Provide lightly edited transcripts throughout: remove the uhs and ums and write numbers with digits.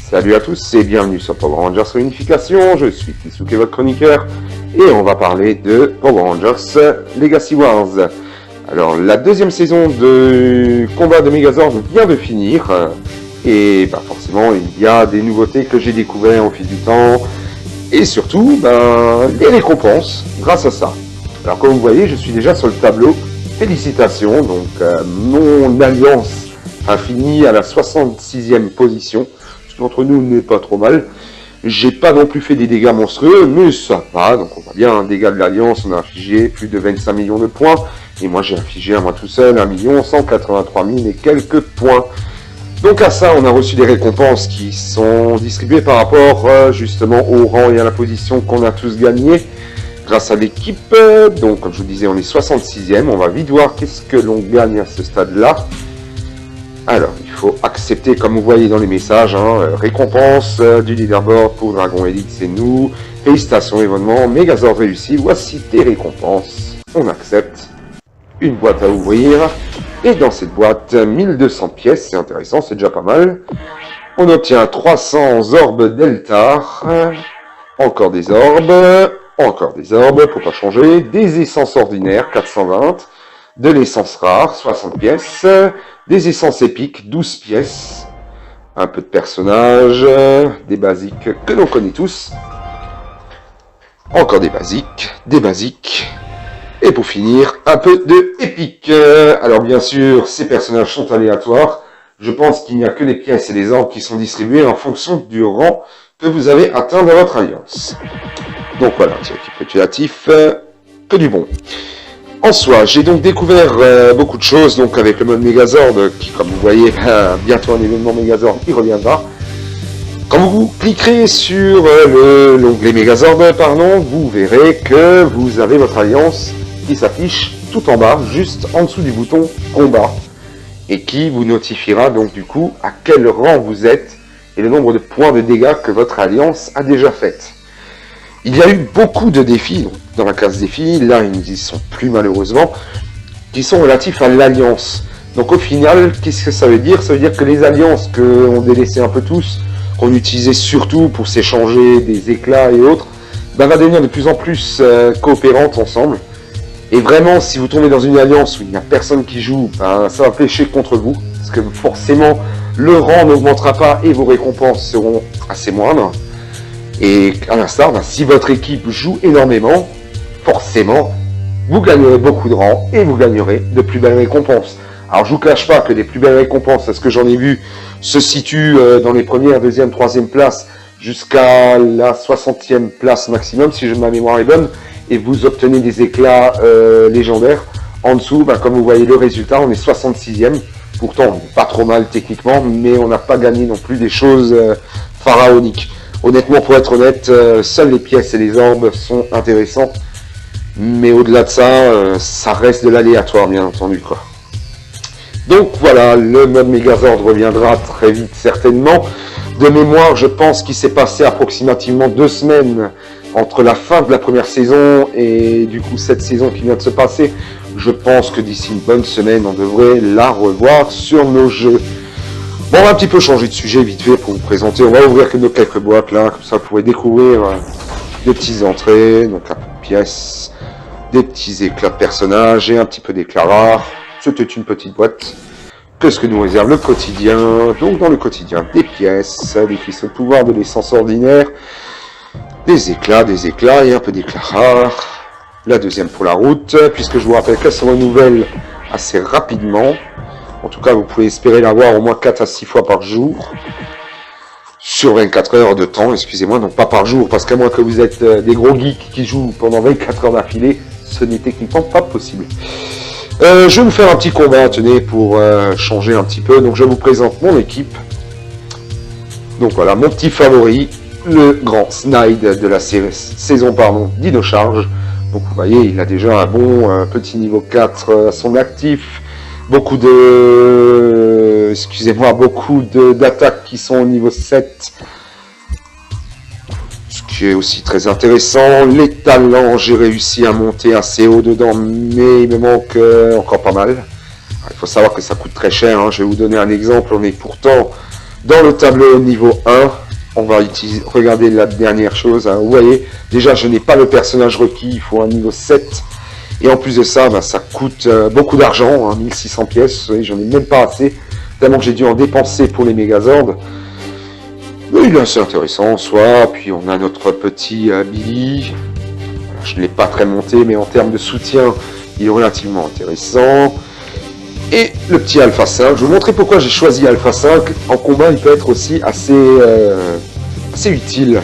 Salut à tous et bienvenue sur Power Rangers Réunification, je suis Kisuke, votre chroniqueur, et on va parler de Power Rangers Legacy Wars. Alors, la deuxième saison de combat de Megazord vient de finir, et forcément, il y a des nouveautés que j'ai découvertes au fil du temps, et surtout, des récompenses grâce à ça. Alors, comme vous voyez, je suis déjà sur le tableau, félicitations, donc mon alliance a fini à la 66e position. Entre nous n'est pas trop mal. J'ai pas non plus fait des dégâts monstrueux, mais ça va. Donc on voit bien un dégât de l'Alliance, on a infligé plus de 25 millions de points. Et moi j'ai infligé à moi tout seul 1 183 000 et quelques points. Donc à ça, on a reçu des récompenses qui sont distribuées par rapport justement au rang et à la position qu'on a tous gagné grâce à l'équipe. Donc comme je vous disais, on est 66e. On va vite voir qu'est-ce que l'on gagne à ce stade-là. Alors, il faut accepter, comme vous voyez dans les messages, récompense du leaderboard pour Dragon Elite, c'est nous. Félicitations, événement, Megazord réussi, voici tes récompenses. On accepte. Une boîte à ouvrir. Et dans cette boîte, 1200 pièces, c'est intéressant, c'est déjà pas mal. On obtient 300 orbes Deltar. Encore des orbes. Encore des orbes, pour pas changer. Des essences ordinaires, 420. De l'essence rare, 60 pièces. Des essences épiques, 12 pièces. Un peu de personnages. Des basiques que l'on connaît tous. Encore des basiques. Des basiques. Et pour finir, un peu de épique. Alors bien sûr, ces personnages sont aléatoires. Je pense qu'il n'y a que les pièces et les orbes qui sont distribués en fonction du rang que vous avez atteint dans votre alliance. Donc voilà, un petit récapitulatif. Que du bon. En soi, j'ai donc découvert beaucoup de choses donc avec le mode Megazord qui, comme vous voyez, bientôt un événement Megazord qui reviendra. Quand vous cliquerez sur l'onglet Megazord, vous verrez que vous avez votre alliance qui s'affiche tout en bas, juste en dessous du bouton combat, et qui vous notifiera donc du coup à quel rang vous êtes et le nombre de points de dégâts que votre alliance a déjà fait. Il y a eu beaucoup de défis donc, dans la case défis, là ils n'y sont plus malheureusement, qui sont relatifs à l'alliance. Donc au final, qu'est-ce que ça veut dire? Ça veut dire que les alliances qu'on délaissait un peu tous, qu'on utilisait surtout pour s'échanger des éclats et autres, va devenir de plus en plus coopérantes ensemble. Et vraiment, si vous tombez dans une alliance où il n'y a personne qui joue, ça va pêcher contre vous, parce que forcément, le rang n'augmentera pas et vos récompenses seront assez moindres. Et à l'instar, si votre équipe joue énormément, forcément, vous gagnerez beaucoup de rangs et vous gagnerez de plus belles récompenses. Alors je vous cache pas que les plus belles récompenses, parce que j'en ai vu, se situent dans les premières, deuxième, troisième places jusqu'à la 60e place maximum, si ma mémoire est bonne, et vous obtenez des éclats légendaires. En dessous, comme vous voyez le résultat, on est 66e. Pourtant, on n'est pas trop mal techniquement, mais on n'a pas gagné non plus des choses pharaoniques. Honnêtement, pour être honnête, seules les pièces et les orbes sont intéressants. Mais au-delà de ça, ça reste de l'aléatoire, bien entendu, quoi. Donc voilà, le mode Megazord reviendra très vite, certainement. De mémoire, je pense qu'il s'est passé approximativement 2 semaines entre la fin de la première saison et du coup cette saison qui vient de se passer. Je pense que d'ici une bonne semaine, on devrait la revoir sur nos jeux. Bon, on va un petit peu changer de sujet vite fait pour vous présenter. On va ouvrir quelques boîtes là, comme ça vous pourrez découvrir des petites entrées, donc un peu de pièces, des petits éclats de personnages et un petit peu d'éclats rares. C'était une petite boîte. Qu'est-ce que nous réserve le quotidien? Donc dans le quotidien, des pièces, des cristaux de pouvoir, de l'essence ordinaire, des éclats et un peu d'éclats rares. La deuxième pour la route, puisque je vous rappelle qu'elle se renouvelle assez rapidement. En tout cas, vous pouvez espérer l'avoir au moins 4 à 6 fois par jour. Sur 24 heures de temps, excusez-moi, donc pas par jour, parce qu'à moins que vous êtes des gros geeks qui jouent pendant 24 heures d'affilée, ce n'est techniquement pas possible. Je vais vous faire un petit combat, tenez, pour changer un petit peu. Donc je vous présente mon équipe. Donc voilà, mon petit favori, le grand Snide de la saison Dino Charge. Donc vous voyez, il a déjà un bon petit niveau 4 à son actif. Beaucoup d'attaques qui sont au niveau 7. Ce qui est aussi très intéressant. Les talents, j'ai réussi à monter assez haut dedans, mais il me manque encore pas mal. Il faut savoir que ça coûte très cher. Je vais vous donner un exemple. On est pourtant Dans le tableau niveau 1, on va utiliser, regardez la dernière chose, hein, vous voyez, déjà je n'ai pas le personnage requis, il faut un niveau 7. Et en plus de ça, bah, ça coûte beaucoup d'argent, hein, 1600 pièces, j'en ai même pas assez, tellement que j'ai dû en dépenser pour les Megazords. Mais il est assez intéressant en soi, puis on a notre petit Billy. Voilà, je ne l'ai pas très monté, mais en termes de soutien, il est relativement intéressant. Et le petit Alpha 5, je vais vous montrer pourquoi j'ai choisi Alpha 5. En combat, il peut être aussi assez utile.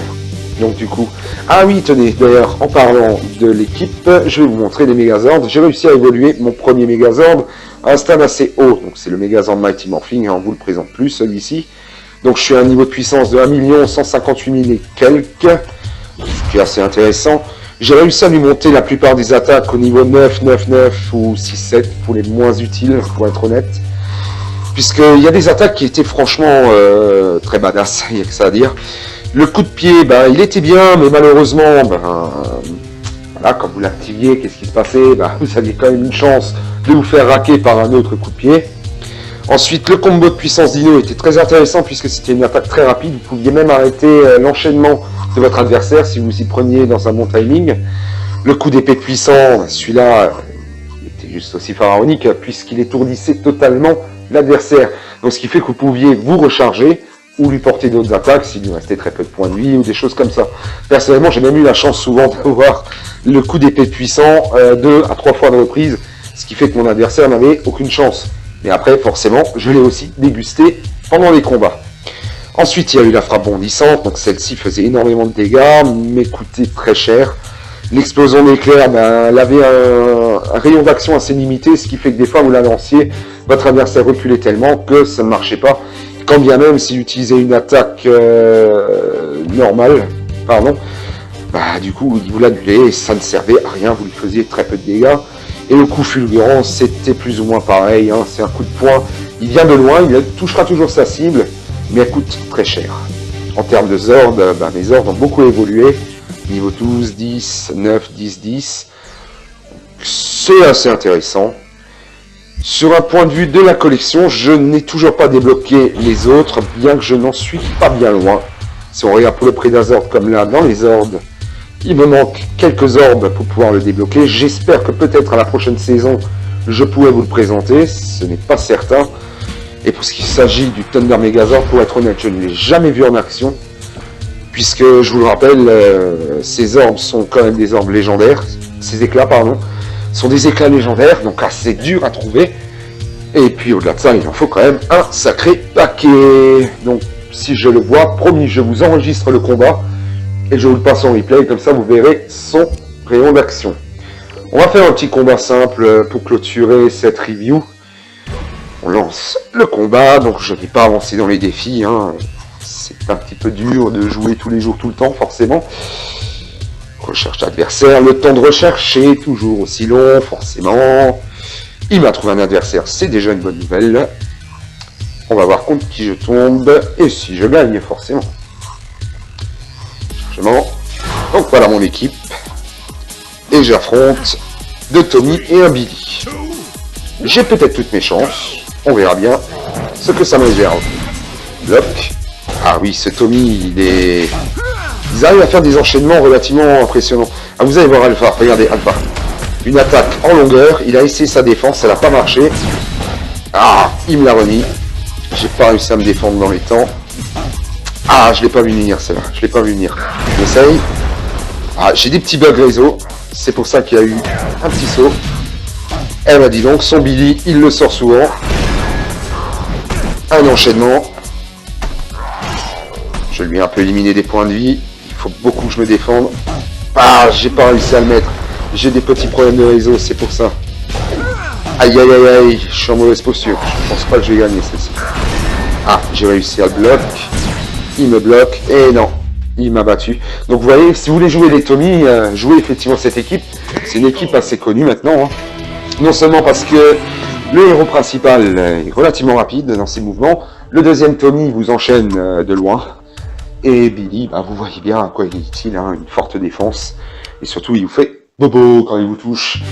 Donc du coup, ah oui, tenez, d'ailleurs, en parlant de l'équipe, je vais vous montrer les Megazords. J'ai réussi à évoluer mon premier Megazord à un stade assez haut. Donc c'est le Megazord Mighty Morphing, hein, on vous le présente plus, celui-ci. Donc je suis à un niveau de puissance de 1 158 000 et quelques, ce qui est assez intéressant. J'ai réussi à lui monter la plupart des attaques au niveau 9, 9, 9 ou 6, 7 pour les moins utiles, pour être honnête. Puisqu'il y a des attaques qui étaient franchement très badass, il n'y a que ça à dire. Le coup de pied, ben, il était bien, mais malheureusement, ben, voilà, quand vous l'activiez, qu'est-ce qui se passait? Ben, vous aviez quand même une chance de vous faire raquer par un autre coup de pied. Ensuite, le combo de puissance dino était très intéressant puisque c'était une attaque très rapide. Vous pouviez même arrêter l'enchaînement de votre adversaire si vous y preniez dans un bon timing. Le coup d'épée puissant, celui-là, était juste aussi pharaonique puisqu'il étourdissait totalement l'adversaire. Donc ce qui fait que vous pouviez vous recharger ou lui porter d'autres attaques s'il lui restait très peu de points de vie ou des choses comme ça. Personnellement, j'ai même eu la chance souvent d'avoir le coup d'épée puissant 2 à 3 fois de reprise, ce qui fait que mon adversaire n'avait aucune chance. Mais après, forcément, je l'ai aussi dégusté pendant les combats. Ensuite, il y a eu la frappe bondissante. Donc celle-ci faisait énormément de dégâts, mais coûtait très cher. L'explosion d'éclair, ben, elle avait un rayon d'action assez limité, ce qui fait que des fois, vous la lanciez, votre adversaire reculait tellement que ça ne marchait pas. Quand bien même, s'il utilisait une attaque normale, pardon, bah, du coup, il vous l'annulait et ça ne servait à rien, vous lui faisiez très peu de dégâts. Et le coup fulgurant, c'était plus ou moins pareil, hein, c'est un coup de poing, il vient de loin, il touchera toujours sa cible, mais elle coûte très cher. En termes de Zord, bah, mes Zords ont beaucoup évolué, niveau 12, 10, 9, 10, 10, c'est assez intéressant. Sur un point de vue de la collection, je n'ai toujours pas débloqué les autres, bien que je n'en suis pas bien loin. Si on regarde pour le Predazord comme là, dans les Zords, il me manque quelques orbes pour pouvoir le débloquer. J'espère que peut-être à la prochaine saison, je pourrai vous le présenter. Ce n'est pas certain. Et pour ce qui s'agit du Thunder Megazord, pour être honnête, je ne l'ai jamais vu en action. Puisque, je vous le rappelle, ces orbes sont quand même des orbes légendaires. Ces éclats, pardon, sont des éclats légendaires, donc assez durs à trouver. Et puis au-delà de ça, il en faut quand même un sacré paquet. Donc, si je le vois, promis, je vous enregistre le combat. Et je vous le passe en replay, comme ça vous verrez son rayon d'action. On va faire un petit combat simple pour clôturer cette review. On lance le combat, donc je ne vais pas avancer dans les défis. Hein. C'est un petit peu dur de jouer tous les jours, tout le temps, forcément. Recherche d'adversaire, le temps de recherche est toujours aussi long, forcément. Il m'a trouvé un adversaire, c'est déjà une bonne nouvelle. On va voir contre qui je tombe, et si je gagne, forcément. Donc voilà mon équipe. Et j'affronte 2 Tommy et un Billy. J'ai peut-être toutes mes chances. On verra bien ce que ça me réserve. Bloc. Ah oui, ce Tommy, ils arrivent à faire des enchaînements relativement impressionnants. Ah, vous allez voir Alpha. Regardez, Alpha. Une attaque en longueur. Il a essayé sa défense, ça n'a pas marché. Ah, il me l'a remis. J'ai pas réussi à me défendre dans les temps. Ah, je l'ai pas vu venir celle-là, je l'ai pas vu venir. J'essaye. Ah, j'ai des petits bugs réseau. C'est pour ça qu'il y a eu un petit saut. Elle m'a dit donc, son Billy, il le sort souvent. Un enchaînement. Je lui ai un peu éliminé des points de vie. Il faut beaucoup que je me défende. Ah, j'ai pas réussi à le mettre. J'ai des petits problèmes de réseau, c'est pour ça. Aïe, aïe, aïe, aïe. Je suis en mauvaise posture. Je pense pas que je vais gagner celle-ci. Ah, j'ai réussi à le bloquer. Il me bloque, et non, il m'a battu. Donc vous voyez, si vous voulez jouer les Tommy, jouez effectivement cette équipe. C'est une équipe assez connue maintenant. Hein. Non seulement parce que le héros principal est relativement rapide dans ses mouvements, le deuxième Tommy vous enchaîne de loin, et Billy, bah, vous voyez bien à quoi il est utile, hein, une forte défense, et surtout il vous fait bobo quand il vous touche.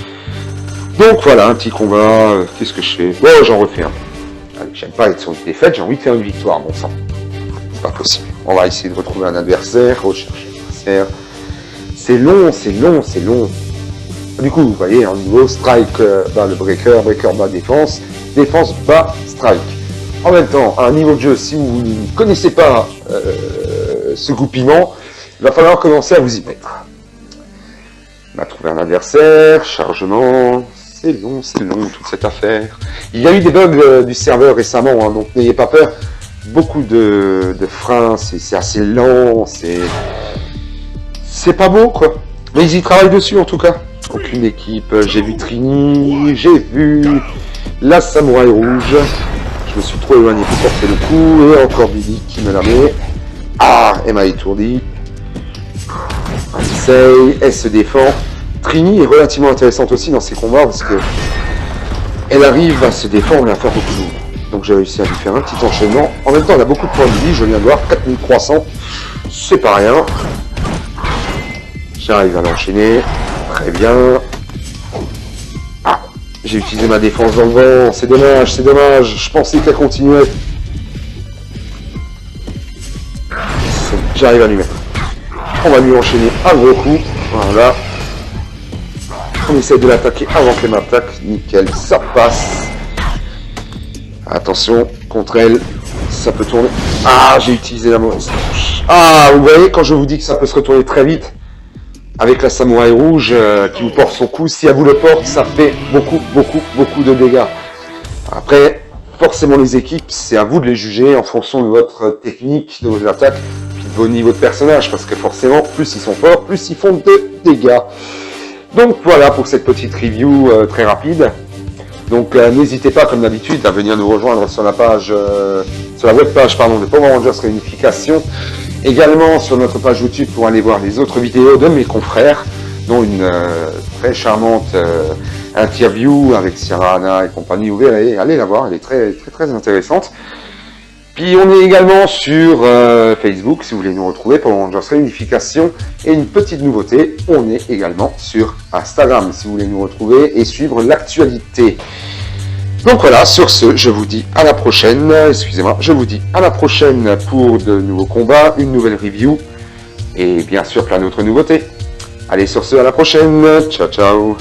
Donc voilà, un petit combat, qu'est-ce que je fais? Bon, j'en refais un. Allez, j'aime pas être sur une défaite, j'ai envie de faire une victoire, bon sang. pas possible. On va essayer de retrouver un adversaire, rechercher un adversaire. C'est long, c'est long, c'est long. Du coup, vous voyez, en niveau strike bas le breaker, breaker bas défense, défense bas strike. En même temps, à un niveau de jeu, si vous ne connaissez pas ce goupillement, il va falloir commencer à vous y mettre. On a trouvé un adversaire, chargement, c'est long, toute cette affaire. Il y a eu des bugs du serveur récemment, hein, donc n'ayez pas peur. Beaucoup de freins, c'est assez lent, c'est pas beau quoi. Mais ils y travaillent dessus en tout cas. Aucune équipe, j'ai vu Trini, j'ai vu la Samouraï Rouge. Je me suis trop éloigné pour porter le coup, et encore Billy qui me la met. Ah, elle m'a étourdi. Elle essaye, elle se défend. Trini est relativement intéressante aussi dans ses combats parce que elle arrive à se défendre et à faire beaucoup de moves. Donc j'ai réussi à lui faire un petit enchaînement. En même temps, elle a beaucoup de points de vie, je viens de voir 4300. C'est pas rien. J'arrive à l'enchaîner. Très bien. Ah, j'ai utilisé ma défense dans le vent. C'est dommage, c'est dommage. Je pensais qu'elle continuait. J'arrive à lui mettre. On va lui enchaîner un gros coup. Voilà. On essaie de l'attaquer avant qu'elle m'attaque. Nickel, ça passe. Attention, contre elle, ça peut tourner. Ah, j'ai utilisé la mauvaise touche. Ah, vous voyez, quand je vous dis que ça peut se retourner très vite, avec la Samouraï Rouge qui vous porte son coup, si elle vous le porte, ça fait beaucoup de dégâts. Après, forcément les équipes, c'est à vous de les juger en fonction de votre technique, de vos attaques, puis de vos niveaux de personnage, parce que forcément, plus ils sont forts, plus ils font de dégâts. Donc voilà pour cette petite review très rapide. Donc n'hésitez pas, comme d'habitude, à venir nous rejoindre sur la page, sur la webpage de Power Rangers Réunification. Également sur notre page YouTube pour aller voir les autres vidéos de mes confrères, dont une très charmante interview avec Sierra Anna et compagnie. Vous verrez, allez la voir, elle est très intéressante. Puis on est également sur Facebook, si vous voulez nous retrouver, Power Rangers Réunification. Et une petite nouveauté, on est également sur Instagram, si vous voulez nous retrouver et suivre l'actualité. Donc voilà, sur ce, je vous dis à la prochaine, excusez-moi, je vous dis à la prochaine pour de nouveaux combats, une nouvelle review, et bien sûr plein d'autres nouveautés. Allez, sur ce, à la prochaine, ciao ciao.